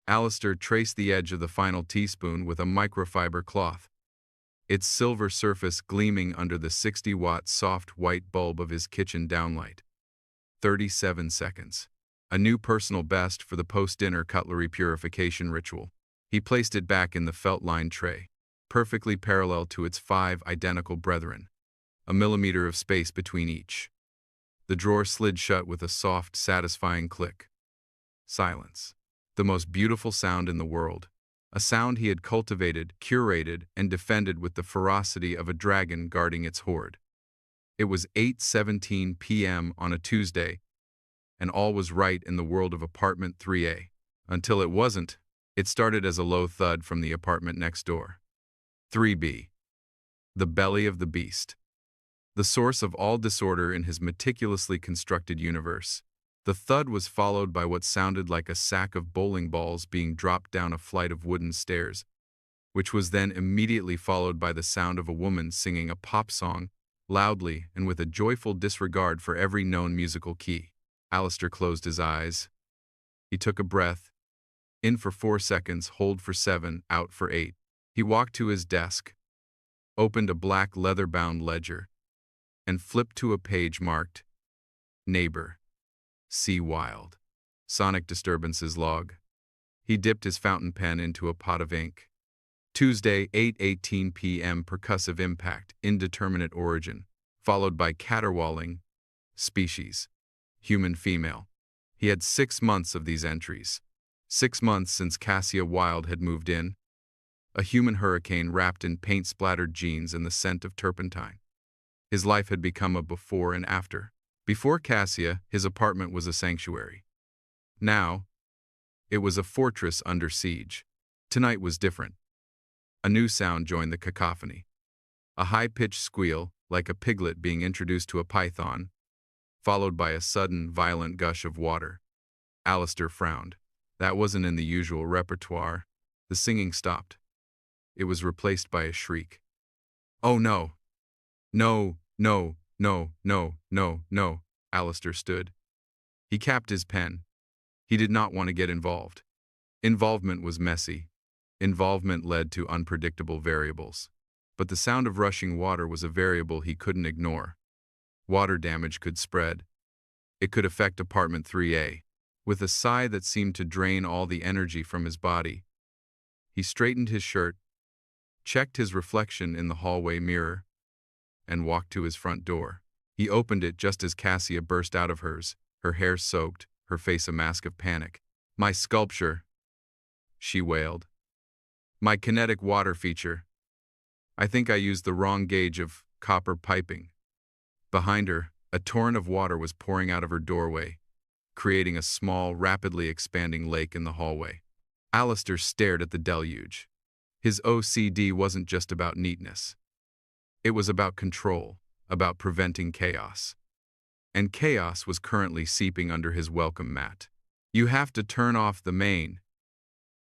Alistair traced the edge of the final teaspoon with a microfiber cloth, its silver surface gleaming under the 60-watt soft white bulb of his kitchen downlight. 37 seconds. A new personal best for the post-dinner cutlery purification ritual. He placed it back in the felt-lined tray, perfectly parallel to its 5 identical brethren, a millimeter of space between each. The drawer slid shut with a soft, satisfying click. Silence. The most beautiful sound in the world. A sound he had cultivated, curated, and defended with the ferocity of a dragon guarding its hoard. It was 8:17 p.m. on a Tuesday, and all was right in the world of apartment 3A. Until it wasn't. It started as a low thud from the apartment next door. 3B. The belly of the beast. The source of all disorder in his meticulously constructed universe. The thud was followed by what sounded like a sack of bowling balls being dropped down a flight of wooden stairs, which was then immediately followed by the sound of a woman singing a pop song, loudly and with a joyful disregard for every known musical key. Alistair closed his eyes. He took a breath. In for 4 seconds, hold for 7, out for 8. He walked to his desk, opened a black leather-bound ledger, and flipped to a page marked Neighbor. See Wild. Sonic disturbances log. He dipped his fountain pen into a pot of ink. Tuesday, 8:18 p.m. Percussive impact, indeterminate origin, followed by caterwauling. Species. Human female. He had 6 months of these entries. 6 months since Cassia Wild had moved in. A human hurricane wrapped in paint-splattered jeans and the scent of turpentine. His life had become a before and after. Before Cassia, his apartment was a sanctuary. Now, it was a fortress under siege. Tonight was different. A new sound joined the cacophony. A high-pitched squeal, like a piglet being introduced to a python, followed by a sudden, violent gush of water. Alistair frowned. That wasn't in the usual repertoire. The singing stopped. It was replaced by a shriek. Oh no! No, no, no, no, no, no. Alistair stood. He capped his pen. He did not want to get involved. Involvement was messy. Involvement led to unpredictable variables. But the sound of rushing water was a variable he couldn't ignore. Water damage could spread. It could affect apartment 3A. With a sigh that seemed to drain all the energy from his body, he straightened his shirt, checked his reflection in the hallway mirror, and walked to his front door. He opened it just as Cassia burst out of hers, her hair soaked, her face a mask of panic. My sculpture, she wailed. My kinetic water feature. I think I used the wrong gauge of copper piping. Behind her, a torrent of water was pouring out of her doorway, creating a small, rapidly expanding lake in the hallway. Alistair stared at the deluge. His OCD wasn't just about neatness. It was about control, about preventing chaos. And chaos was currently seeping under his welcome mat. You have to turn off the main,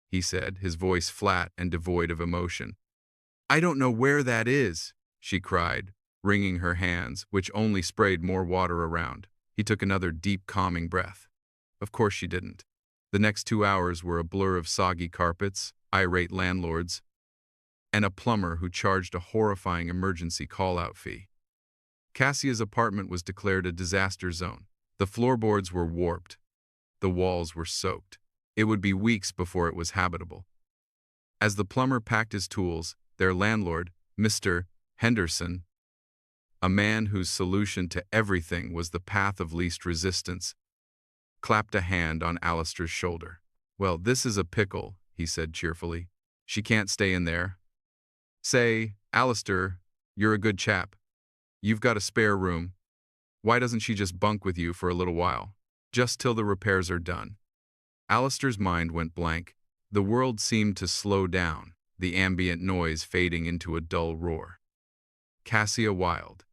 he said, his voice flat and devoid of emotion. I don't know where that is, she cried, wringing her hands, which only sprayed more water around. He took another deep, calming breath. Of course she didn't. The next 2 hours were a blur of soggy carpets, irate landlords, and a plumber who charged a horrifying emergency call-out fee. Cassia's apartment was declared a disaster zone. The floorboards were warped. The walls were soaked. It would be weeks before it was habitable. As the plumber packed his tools, their landlord, Mr. Henderson, a man whose solution to everything was the path of least resistance, clapped a hand on Alistair's shoulder. Well, this is a pickle, he said cheerfully. She can't stay in there. Say, Alistair, you're a good chap. You've got a spare room. Why doesn't she just bunk with you for a little while? Just till the repairs are done. Alistair's mind went blank. The world seemed to slow down, the ambient noise fading into a dull roar. Cassia Wild.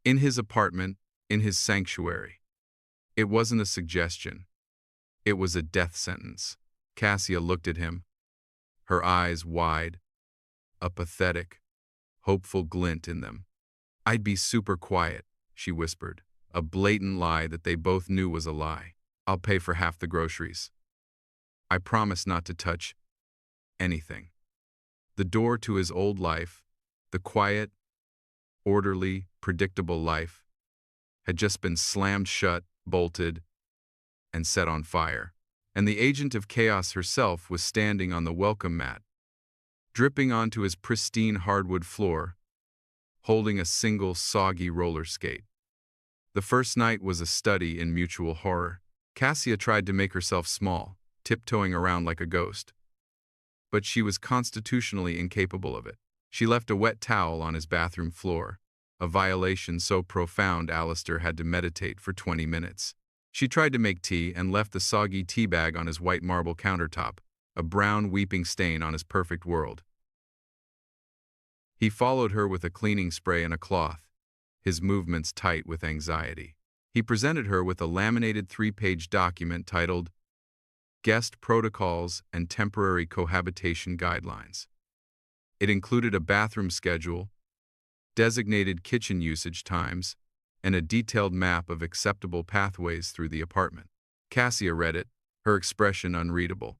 In his apartment, in his sanctuary. It wasn't a suggestion. It was a death sentence. Cassia looked at him, her eyes wide, a pathetic, hopeful glint in them. I'd be super quiet, she whispered, a blatant lie that they both knew was a lie. I'll pay for half the groceries. I promise not to touch anything. The door to his old life, the quiet, orderly, predictable life, had just been slammed shut, bolted, and set on fire. And the agent of chaos herself was standing on the welcome mat, dripping onto his pristine hardwood floor, holding a single soggy roller skate. The first night was a study in mutual horror. Cassia tried to make herself small, tiptoeing around like a ghost. But she was constitutionally incapable of it. She left a wet towel on his bathroom floor, a violation so profound Alistair had to meditate for 20 minutes. She tried to make tea and left the soggy tea bag on his white marble countertop, a brown weeping stain on his perfect world. He followed her with a cleaning spray and a cloth, his movements tight with anxiety. He presented her with a laminated 3-page document titled Guest Protocols and Temporary Cohabitation Guidelines. It included a bathroom schedule, designated kitchen usage times, and a detailed map of acceptable pathways through the apartment. Cassia read it, her expression unreadable.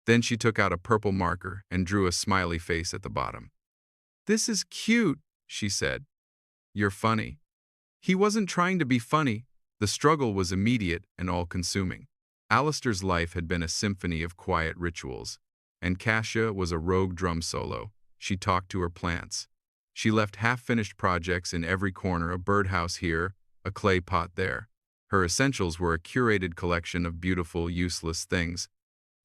Then she took out a purple marker and drew a smiley face at the bottom. "This is cute," she said. "You're funny." He wasn't trying to be funny. The struggle was immediate and all-consuming. Alistair's life had been a symphony of quiet rituals, and Cassia was a rogue drum solo. She talked to her plants. She left half-finished projects in every corner, a birdhouse here, a clay pot there. Her essentials were a curated collection of beautiful, useless things,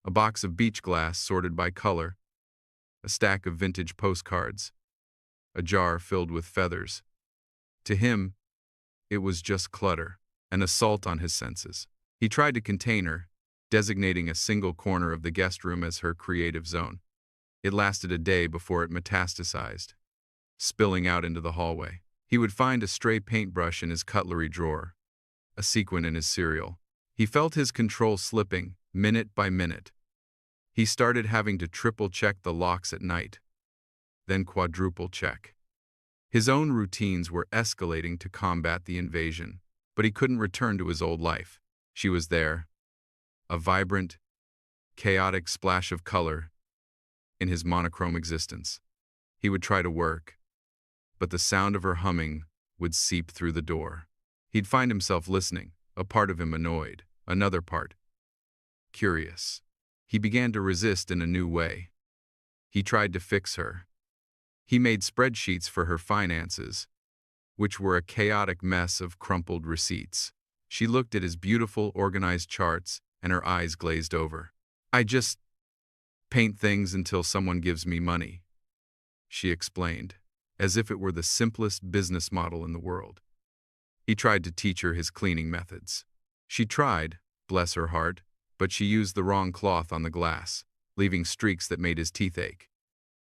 a box of beach glass sorted by color, a stack of vintage postcards, a jar filled with feathers. To him, it was just clutter, an assault on his senses. He tried to contain her, designating a single corner of the guest room as her creative zone. It lasted a day before it metastasized, spilling out into the hallway. He would find a stray paintbrush in his cutlery drawer, a sequin in his cereal. He felt his control slipping, minute by minute. He started having to triple-check the locks at night, then quadruple-check. His own routines were escalating to combat the invasion, but he couldn't return to his old life. She was there, a vibrant, chaotic splash of color in his monochrome existence. He would try to work, but the sound of her humming would seep through the door. He'd find himself listening, a part of him annoyed, another part curious. He began to resist in a new way. He tried to fix her. He made spreadsheets for her finances, which were a chaotic mess of crumpled receipts. She looked at his beautiful, organized charts, and her eyes glazed over. "I just paint things until someone gives me money," she explained, as if it were the simplest business model in the world. He tried to teach her his cleaning methods. She tried, bless her heart, but she used the wrong cloth on the glass, leaving streaks that made his teeth ache.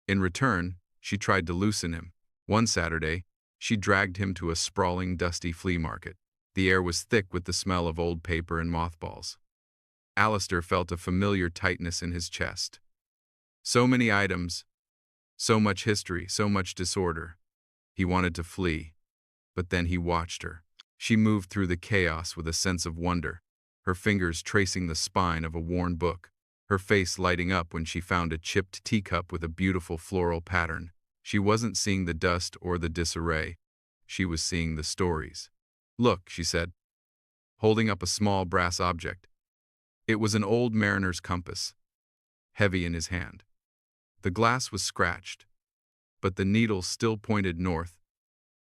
In return, she tried to loosen him. One Saturday, she dragged him to a sprawling, dusty flea market. The air was thick with the smell of old paper and mothballs. Alistair felt a familiar tightness in his chest. So many items, so much history, so much disorder. He wanted to flee, but then he watched her. She moved through the chaos with a sense of wonder, her fingers tracing the spine of a worn book, her face lighting up when she found a chipped teacup with a beautiful floral pattern. She wasn't seeing the dust or the disarray. She was seeing the stories. "Look," she said, holding up a small brass object. It was an old mariner's compass, heavy in his hand. The glass was scratched, but the needle still pointed north,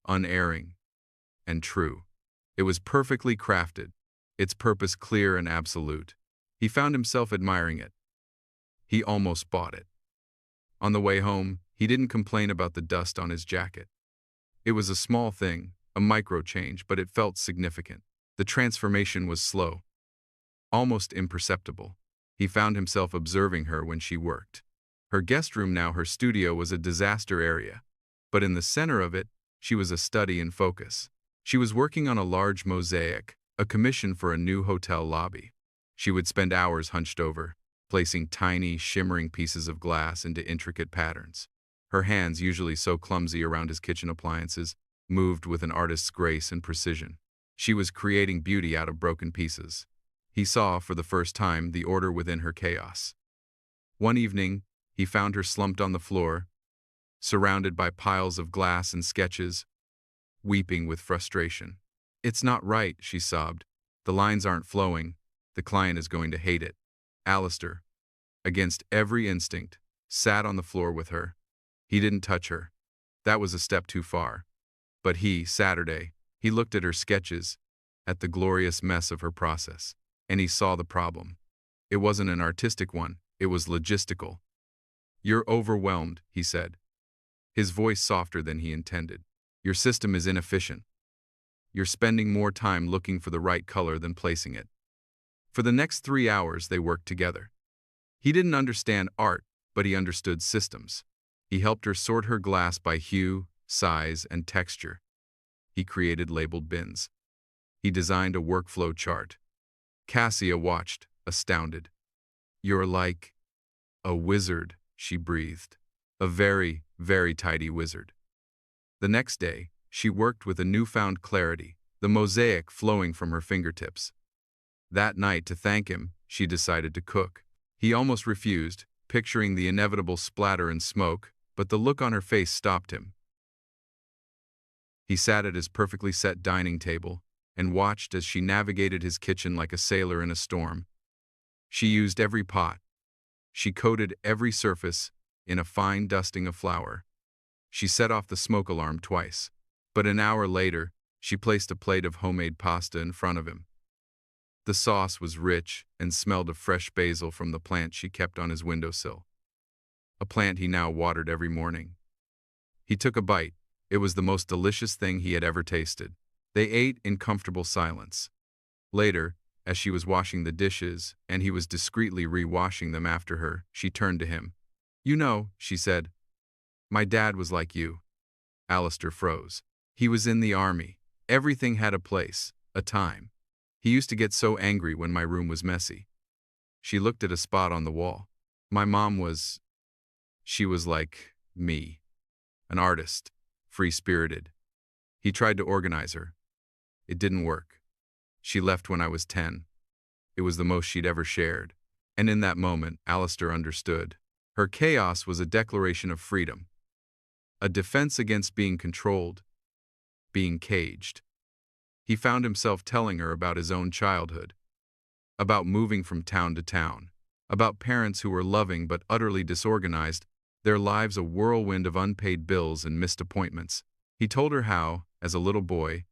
unerring and true. It was perfectly crafted, its purpose clear and absolute. He found himself admiring it. He almost bought it. On the way home, he didn't complain about the dust on his jacket. It was a small thing, a micro change, but it felt significant. The transformation was slow, almost imperceptible. He found himself observing her when she worked. Her guest room, now her studio, was a disaster area, but in the center of it, she was a study in focus. She was working on a large mosaic, a commission for a new hotel lobby. She would spend hours hunched over, placing tiny, shimmering pieces of glass into intricate patterns. Her hands, usually so clumsy around his kitchen appliances, moved with an artist's grace and precision. She was creating beauty out of broken pieces. He saw, for the first time, the order within her chaos. One evening, he found her slumped on the floor, surrounded by piles of glass and sketches, weeping with frustration. "It's not right," she sobbed. "The lines aren't flowing. The client is going to hate it." Alistair, against every instinct, sat on the floor with her. He didn't touch her. That was a step too far. But Saturday, he looked at her sketches, at the glorious mess of her process, and he saw the problem. It wasn't an artistic one, it was logistical. "You're overwhelmed," he said, his voice softer than he intended. "Your system is inefficient. You're spending more time looking for the right color than placing it." For the next 3 hours, they worked together. He didn't understand art, but he understood systems. He helped her sort her glass by hue, size, and texture. He created labeled bins. He designed a workflow chart. Cassia watched, astounded. "You're like a wizard," she breathed. "A very, very tidy wizard." The next day, she worked with a newfound clarity, the mosaic flowing from her fingertips. That night, to thank him, she decided to cook. He almost refused, picturing the inevitable splatter and smoke, but the look on her face stopped him. He sat at his perfectly set dining table and watched as she navigated his kitchen like a sailor in a storm. She used every pot. She coated every surface in a fine dusting of flour. She set off the smoke alarm twice. But an hour later, she placed a plate of homemade pasta in front of him. The sauce was rich and smelled of fresh basil from the plant she kept on his windowsill, a plant he now watered every morning. He took a bite. It was the most delicious thing he had ever tasted. They ate in comfortable silence. Later, as she was washing the dishes and he was discreetly re-washing them after her, she turned to him. "You know," she said, "my dad was like you." Alistair froze. He was in the army. Everything had a place, a time. He used to get so angry when my room was messy. She looked at a spot on the wall. My mom was... She was like me. An artist, free-spirited. He tried to organize her. It didn't work. She left when I was 10. It was the most she'd ever shared. And in that moment, Alistair understood. Her chaos was a declaration of freedom. A defense against being controlled, being caged. He found himself telling her about his own childhood, about moving from town to town, about parents who were loving but utterly disorganized, their lives a whirlwind of unpaid bills and missed appointments. He told her how, as a little boy,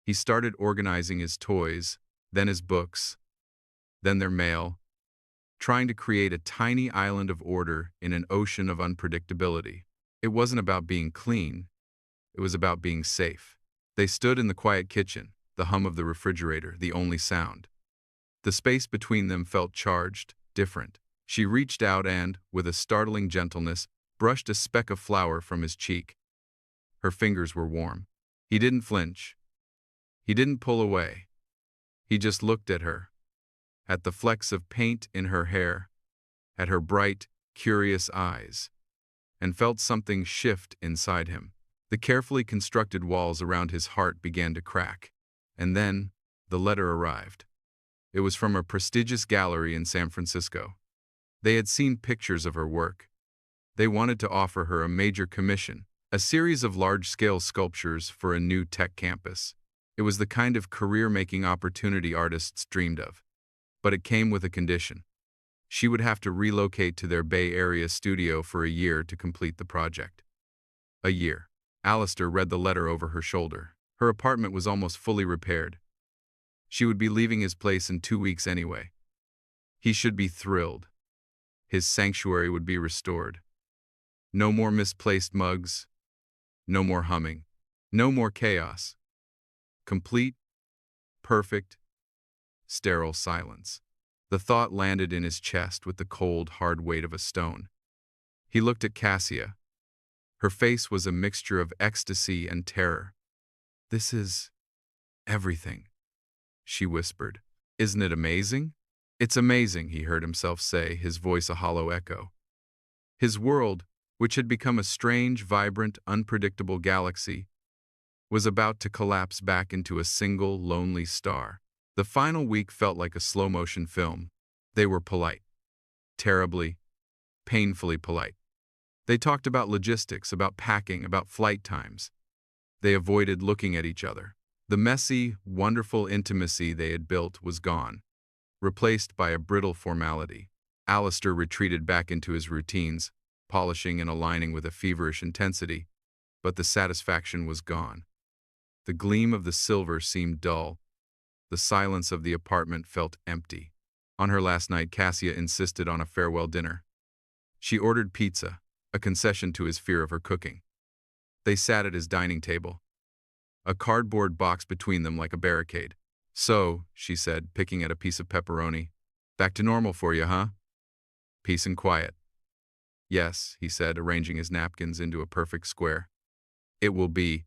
he started organizing his toys, then his books, then their mail, trying to create a tiny island of order in an ocean of unpredictability. It wasn't about being clean, it was about being safe. They stood in the quiet kitchen, the hum of the refrigerator, the only sound. The space between them felt charged, different. She reached out and, with a startling gentleness, brushed a speck of flour from his cheek. Her fingers were warm. He didn't flinch. He didn't pull away. He just looked at her, at the flecks of paint in her hair, at her bright, curious eyes, and felt something shift inside him. The carefully constructed walls around his heart began to crack. And then, the letter arrived. It was from a prestigious gallery in San Francisco. They had seen pictures of her work. They wanted to offer her a major commission, a series of large-scale sculptures for a new tech campus. It was the kind of career-making opportunity artists dreamed of. But it came with a condition. She would have to relocate to their Bay Area studio for a year to complete the project. A year. Alistair read the letter over her shoulder. Her apartment was almost fully repaired. She would be leaving his place in 2 weeks anyway. He should be thrilled. His sanctuary would be restored. No more misplaced mugs. No more humming. No more chaos. Complete, perfect, sterile silence. The thought landed in his chest with the cold, hard weight of a stone. He looked at Cassia. Her face was a mixture of ecstasy and terror. "This is everything," she whispered. "Isn't it amazing?" "It's amazing," he heard himself say, his voice a hollow echo. His world, which had become a strange, vibrant, unpredictable galaxy, was about to collapse back into a single, lonely star. The final week felt like a slow-motion film. They were polite. Terribly, painfully polite. They talked about logistics, about packing, about flight times. They avoided looking at each other. The messy, wonderful intimacy they had built was gone, replaced by a brittle formality. Alistair retreated back into his routines, polishing and aligning with a feverish intensity, but the satisfaction was gone. The gleam of the silver seemed dull. The silence of the apartment felt empty. On her last night, Cassia insisted on a farewell dinner. She ordered pizza, a concession to his fear of her cooking. They sat at his dining table, a cardboard box between them like a barricade. "So," she said, picking at a piece of pepperoni, "back to normal for you, huh? Peace and quiet." "Yes," he said, arranging his napkins into a perfect square. "It will be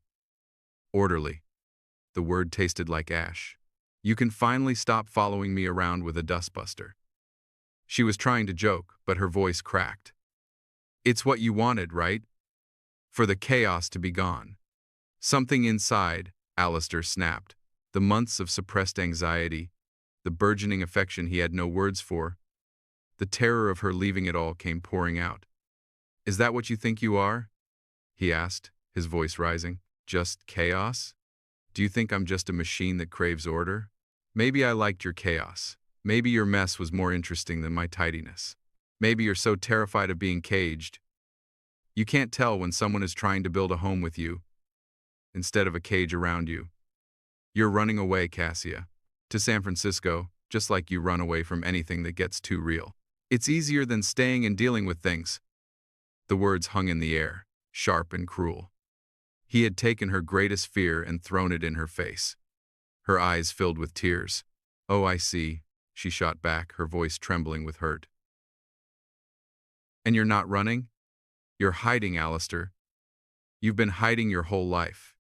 orderly." The word tasted like ash. "You can finally stop following me around with a dustbuster." She was trying to joke, but her voice cracked. "It's what you wanted, right? For the chaos to be gone." Something inside, Alistair snapped. The months of suppressed anxiety, the burgeoning affection he had no words for, the terror of her leaving it all came pouring out. "Is that what you think you are?" he asked, his voice rising. "Just chaos? Do you think I'm just a machine that craves order? Maybe I liked your chaos. Maybe your mess was more interesting than my tidiness. Maybe you're so terrified of being caged. You can't tell when someone is trying to build a home with you, instead of a cage around you. You're running away, Cassia, to San Francisco, just like you run away from anything that gets too real. It's easier than staying and dealing with things." The words hung in the air, sharp and cruel. He had taken her greatest fear and thrown it in her face. Her eyes filled with tears. "Oh, I see," she shot back, her voice trembling with hurt. "And you're not running? You're hiding, Alistair. You've been hiding your whole life.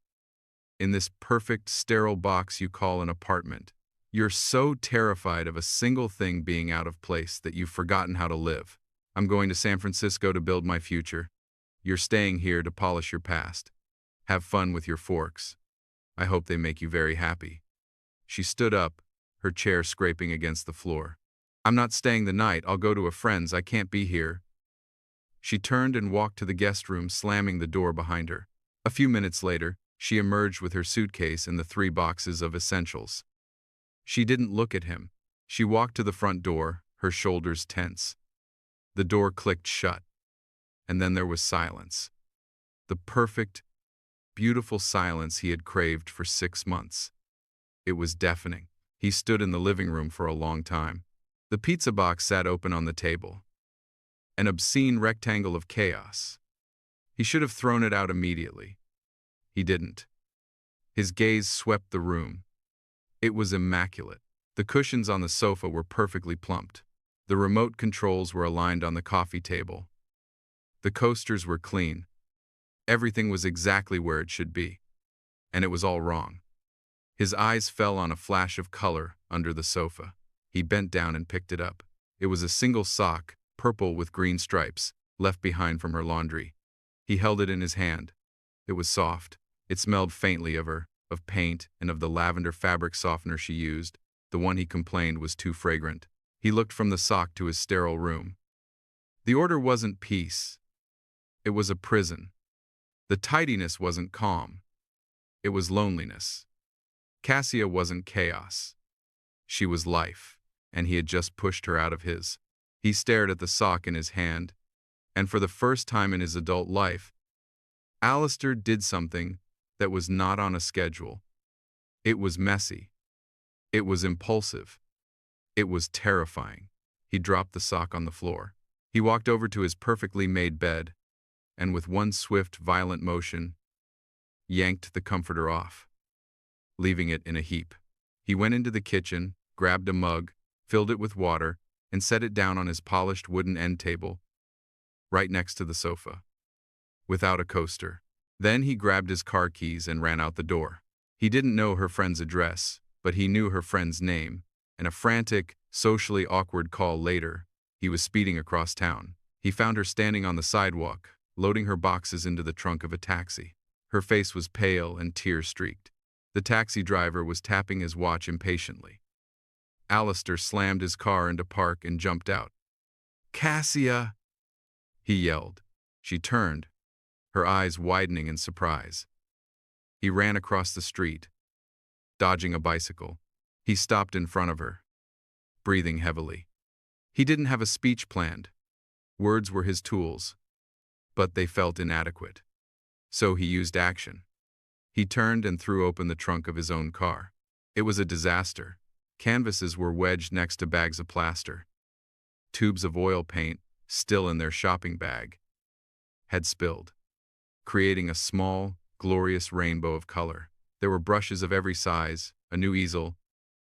In this perfect, sterile box you call an apartment. You're so terrified of a single thing being out of place that you've forgotten how to live. I'm going to San Francisco to build my future. You're staying here to polish your past. Have fun with your forks. I hope they make you very happy." She stood up, her chair scraping against the floor. "I'm not staying the night. I'll go to a friend's. I can't be here." She turned and walked to the guest room, slamming the door behind her. A few minutes later, she emerged with her suitcase and the 3 boxes of essentials. She didn't look at him. She walked to the front door, her shoulders tense. The door clicked shut, and then there was silence. The perfect, beautiful silence he had craved for 6 months. It was deafening. He stood in the living room for a long time. The pizza box sat open on the table, an obscene rectangle of chaos. He should have thrown it out immediately. He didn't. His gaze swept the room. It was immaculate. The cushions on the sofa were perfectly plumped. The remote controls were aligned on the coffee table. The coasters were clean. Everything was exactly where it should be. And it was all wrong. His eyes fell on a flash of color under the sofa. He bent down and picked it up. It was a single sock, purple with green stripes, left behind from her laundry. He held it in his hand. It was soft. It smelled faintly of her, of paint, and of the lavender fabric softener she used. The one he complained was too fragrant. He looked from the sock to his sterile room. The order wasn't peace. It was a prison. The tidiness wasn't calm. It was loneliness. Cassia wasn't chaos. She was life, and he had just pushed her out of his. He stared at the sock in his hand, and for the first time in his adult life, Alistair did something that was not on a schedule. It was messy. It was impulsive. It was terrifying. He dropped the sock on the floor. He walked over to his perfectly made bed, and with one swift, violent motion, yanked the comforter off, leaving it in a heap. He went into the kitchen, grabbed a mug, filled it with water, and set it down on his polished wooden end table, right next to the sofa, without a coaster. Then he grabbed his car keys and ran out the door. He didn't know her friend's address, but he knew her friend's name, and a frantic, socially awkward call later, he was speeding across town. He found her standing on the sidewalk, loading her boxes into the trunk of a taxi. Her face was pale and tear-streaked. The taxi driver was tapping his watch impatiently. Alistair slammed his car into park and jumped out. "Cassia!" he yelled. She turned, her eyes widening in surprise. He ran across the street, dodging a bicycle. He stopped in front of her, breathing heavily. He didn't have a speech planned. Words were his tools, but they felt inadequate. So he used action. He turned and threw open the trunk of his own car. It was a disaster. Canvases were wedged next to bags of plaster. Tubes of oil paint, still in their shopping bag, had spilled, creating a small, glorious rainbow of color. There were brushes of every size, a new easel,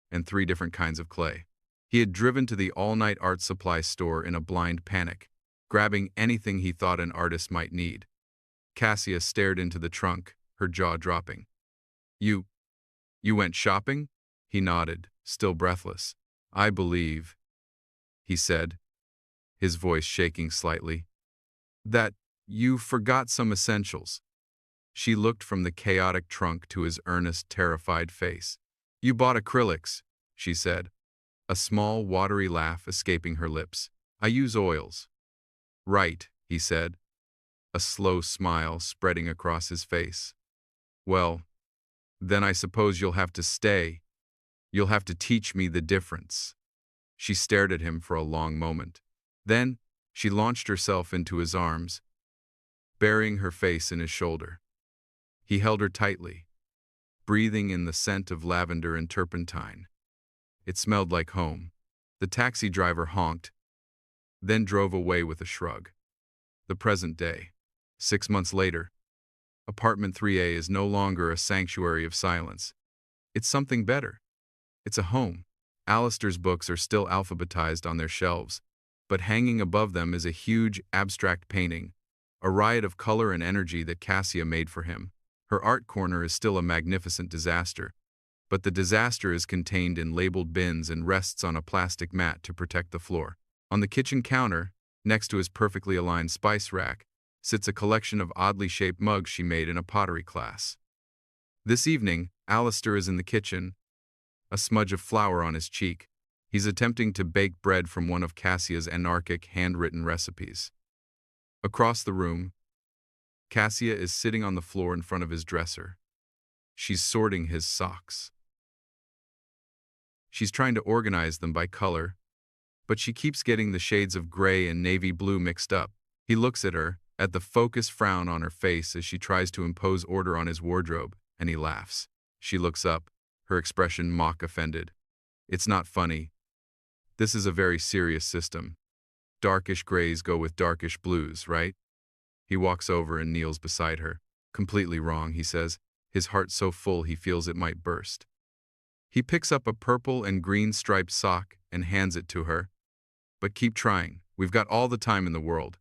and 3 different kinds of clay. He had driven to the all-night art supply store in a blind panic, grabbing anything he thought an artist might need. Cassia stared into the trunk, her jaw dropping. You went shopping?" He nodded, still breathless. "I believe," he said, his voice shaking slightly, "that you forgot some essentials." She looked from the chaotic trunk to his earnest, terrified face. "You bought acrylics," she said, a small, watery laugh escaping her lips. "I use oils." "Right," he said, a slow smile spreading across his face. "Well, then I suppose you'll have to stay. You'll have to teach me the difference." She stared at him for a long moment. Then, she launched herself into his arms, burying her face in his shoulder. He held her tightly, breathing in the scent of lavender and turpentine. It smelled like home. The taxi driver honked, then drove away with a shrug. The present day. 6 months later, apartment 3A is no longer a sanctuary of silence. It's something better. It's a home. Alistair's books are still alphabetized on their shelves, but hanging above them is a huge, abstract painting, a riot of color and energy that Cassia made for him. Her art corner is still a magnificent disaster, but the disaster is contained in labeled bins and rests on a plastic mat to protect the floor. On the kitchen counter, next to his perfectly aligned spice rack, sits a collection of oddly shaped mugs she made in a pottery class. This evening, Alistair is in the kitchen, a smudge of flour on his cheek. He's attempting to bake bread from one of Cassia's anarchic handwritten recipes. Across the room, Cassia is sitting on the floor in front of his dresser. She's sorting his socks. She's trying to organize them by color, but she keeps getting the shades of gray and navy blue mixed up. He looks at her, at the focused frown on her face as she tries to impose order on his wardrobe, and he laughs. She looks up, her expression mock offended. "It's not funny. This is a very serious system. Darkish grays go with darkish blues, right?" He walks over and kneels beside her. "Completely wrong," he says, his heart so full he feels it might burst. He picks up a purple and green striped sock and hands it to her. "But keep trying. We've got all the time in the world."